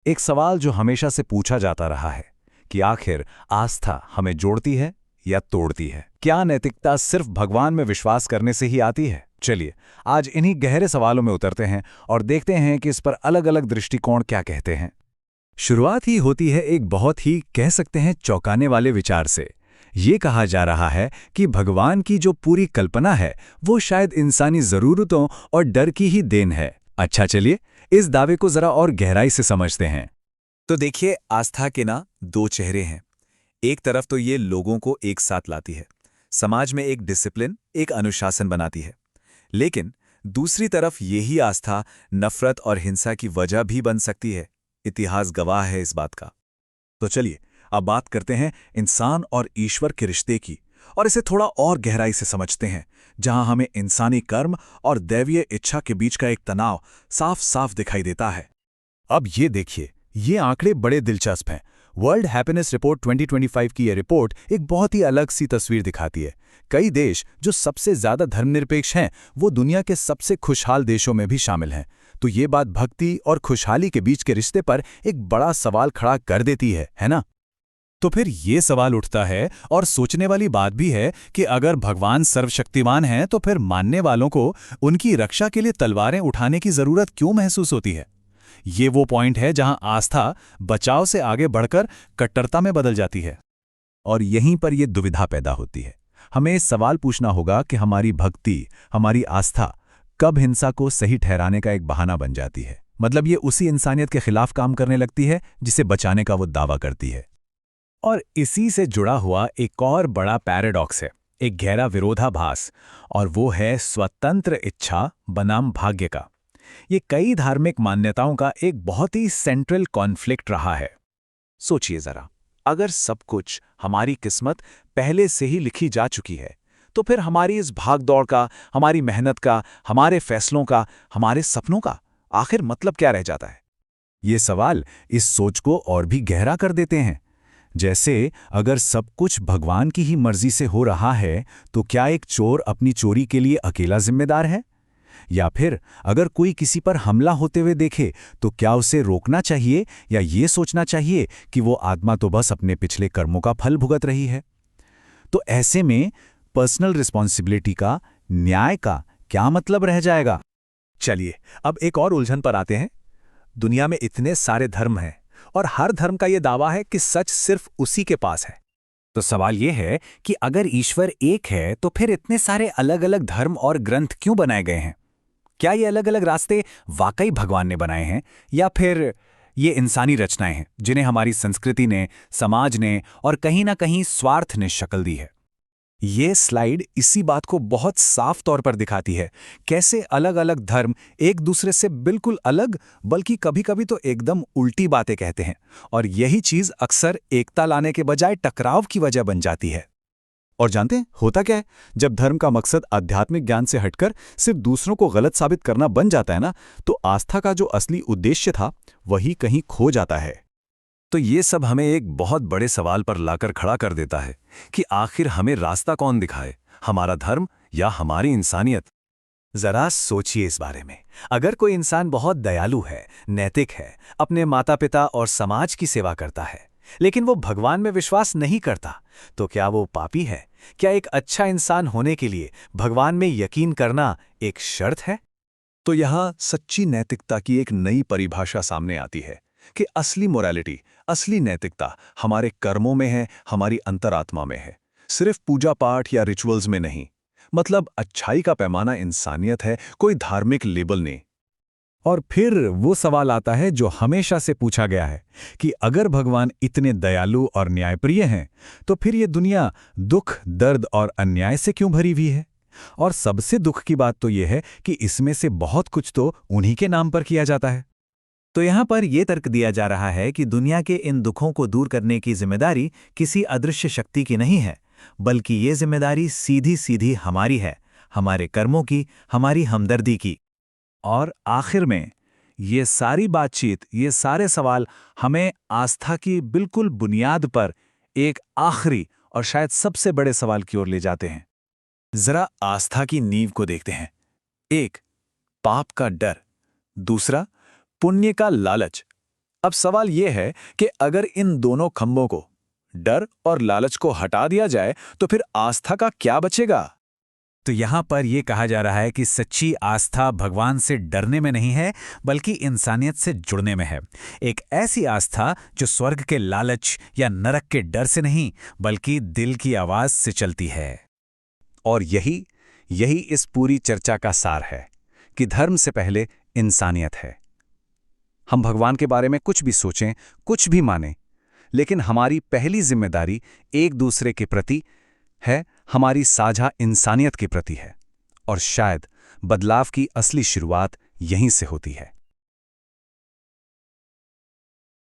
एक सवाल जो हमेशा से पूछा जाता रहा है कि आखिर आस्था हमें जोड़ती है या तोड़ती है? क्या नैतिकता सिर्फ भगवान में विश्वास करने से ही आती है? चलिए, आज इन्हीं गहरे सवालों में उतरते हैं और देखते हैं कि इस पर अलग-अलग दृष्टिकोण क्या कहते हैं। शुरुआत ही होती है एक बहुत ही कह सकते हैं चौंकाने वाले विचार से। ये कहा जा रहा है कि भगवान की जो पूरी कल्पना है वो शायद इंसानी ज़रूरतों और डर की ही देन है। अच्छा, चलिए इस दावे को जरा और गहराई से समझते हैं। तो देखिए, आस्था के ना दो चेहरे हैं। एक तरफ तो ये लोगों को एक साथ लाती है, समाज में एक डिसिप्लिन, एक अनुशासन बनाती है। लेकिन दूसरी तरफ यही आस्था नफरत और हिंसा की वजह भी बन सकती है। इतिहास गवाह है इस बात का। तो चलिए अब बात करते हैं इंसान और ईश्वर के रिश्ते की, और इसे थोड़ा और गहराई से समझते हैं, जहां हमें इंसानी कर्म और दैवीय इच्छा के बीच का एक तनाव साफ साफ दिखाई देता है। अब ये देखिए, ये आंकड़े बड़े दिलचस्प हैं। वर्ल्ड हैप्पीनेस रिपोर्ट 2025 की यह रिपोर्ट एक बहुत ही अलग सी तस्वीर दिखाती है। कई देश जो सबसे ज्यादा धर्मनिरपेक्ष हैं, वो दुनिया के सबसे खुशहाल देशों में भी शामिल हैं। तो ये बात भक्ति और खुशहाली के बीच के रिश्ते पर एक बड़ा सवाल खड़ा कर देती है ना? तो फिर ये सवाल उठता है, और सोचने वाली बात भी है, कि अगर भगवान सर्वशक्तिमान हैं तो फिर मानने वालों को उनकी रक्षा के लिए तलवारें उठाने की जरूरत क्यों महसूस होती है? ये वो पॉइंट है जहां आस्था बचाव से आगे बढ़कर कट्टरता में बदल जाती है। और यहीं पर यह दुविधा पैदा होती है। हमें सवाल पूछना होगा कि हमारी भक्ति, हमारी आस्था कब हिंसा को सही ठहराने का एक बहाना बन जाती है। मतलब ये उसी इंसानियत के खिलाफ काम करने लगती है जिसे बचाने का वो दावा करती है। और इसी से जुड़ा हुआ एक और बड़ा पैराडॉक्स है, एक गहरा विरोधाभास, और वो है स्वतंत्र इच्छा बनाम भाग्य का। ये कई धार्मिक मान्यताओं का एक बहुत ही सेंट्रल कॉन्फ्लिक्ट रहा है। सोचिए जरा, अगर सब कुछ, हमारी किस्मत पहले से ही लिखी जा चुकी है, तो फिर हमारी इस भागदौड़ का, हमारी मेहनत का, हमारे फैसलों का, हमारे सपनों का आखिर मतलब क्या रह जाता है? ये सवाल इस सोच को और भी गहरा कर देते हैं। जैसे अगर सब कुछ भगवान की ही मर्जी से हो रहा है, तो क्या एक चोर अपनी चोरी के लिए अकेला जिम्मेदार है? या फिर अगर कोई किसी पर हमला होते हुए देखे, तो क्या उसे रोकना चाहिए या ये सोचना चाहिए कि वो आत्मा तो बस अपने पिछले कर्मों का फल भुगत रही है? तो ऐसे में पर्सनल रिस्पॉन्सिबिलिटी का, न्याय का क्या मतलब रह जाएगा? चलिए अब एक और उलझन पर आते हैं। दुनिया में इतने सारे धर्म हैं, और हर धर्म का यह दावा है कि सच सिर्फ उसी के पास है। तो सवाल यह है कि अगर ईश्वर एक है, तो फिर इतने सारे अलग-अलग धर्म और ग्रंथ क्यों बनाए गए हैं? क्या ये अलग-अलग रास्ते वाकई भगवान ने बनाए हैं, या फिर ये इंसानी रचनाएं हैं जिन्हें हमारी संस्कृति ने, समाज ने और कहीं ना कहीं स्वार्थ ने शक्ल दी है? ये स्लाइड इसी बात को बहुत साफ तौर पर दिखाती है, कैसे अलग-अलग धर्म एक दूसरे से बिल्कुल अलग, बल्कि कभी-कभी तो एकदम उल्टी बातें कहते हैं, और यही चीज अक्सर एकता लाने के बजाय टकराव की वजह बन जाती है। और जानते हैं होता क्या है? जब धर्म का मकसद आध्यात्मिक ज्ञान से हटकर सिर्फ दूसरों को गलत साबित करना बन जाता है ना, तो आस्था का जो असली उद्देश्य था वही कहीं खो जाता है। तो ये सब हमें एक बहुत बड़े सवाल पर लाकर खड़ा कर देता है कि आखिर हमें रास्ता कौन दिखाए, हमारा धर्म या हमारी इंसानियत? जरा सोचिए इस बारे में। अगर कोई इंसान बहुत दयालु है, नैतिक है, अपने माता पिता और समाज की सेवा करता है, लेकिन वो भगवान में विश्वास नहीं करता, तो क्या वो पापी है? क्या एक अच्छा इंसान होने के लिए भगवान में यकीन करना एक शर्त है? तो यहाँ सच्ची नैतिकता की एक नई परिभाषा सामने आती है कि असली मोरालिटी, असली नैतिकता हमारे कर्मों में है, हमारी अंतरात्मा में है, सिर्फ पूजा पाठ या रिचुअल्स में नहीं। मतलब अच्छाई का पैमाना इंसानियत है, कोई धार्मिक लेबल नहीं। और फिर वो सवाल आता है जो हमेशा से पूछा गया है कि अगर भगवान इतने दयालु और न्यायप्रिय हैं, तो फिर ये दुनिया दुख, दर्द और अन्याय से क्यों भरी हुई है? और सबसे दुख की बात तो ये है कि इसमें से बहुत कुछ तो उन्हीं के नाम पर किया जाता है। तो यहाँ पर यह तर्क दिया जा रहा है कि दुनिया के इन दुखों को दूर करने की जिम्मेदारी किसी अदृश्य शक्ति की नहीं है, बल्कि ये जिम्मेदारी सीधी सीधी हमारी है, हमारे कर्मों की, हमारी हमदर्दी की। और आखिर में ये सारी बातचीत, ये सारे सवाल हमें आस्था की बिल्कुल बुनियाद पर एक आखिरी और शायद सबसे बड़े सवाल की ओर ले जाते हैं। जरा आस्था की नींव को देखते हैं। एक, पाप का डर। दूसरा, पुण्य का लालच। अब सवाल यह है कि अगर इन दोनों खंभों को, डर और लालच को हटा दिया जाए तो फिर आस्था का क्या बचेगा? तो यहाँ पर यह कहा जा रहा है कि सच्ची आस्था भगवान से डरने में नहीं है, बल्कि इंसानियत से जुड़ने में है। एक ऐसी आस्था जो स्वर्ग के लालच या नरक के डर से नहीं, बल्कि दिल की आवाज से चलती है। और यही इस पूरी चर्चा का सार है कि धर्म से पहले इंसानियत है। हम भगवान के बारे में कुछ भी सोचें, कुछ भी मानें, लेकिन हमारी पहली जिम्मेदारी एक दूसरे के प्रति है, हमारी साझा इंसानियत के प्रति है। और शायद बदलाव की असली शुरुआत यहीं से होती है।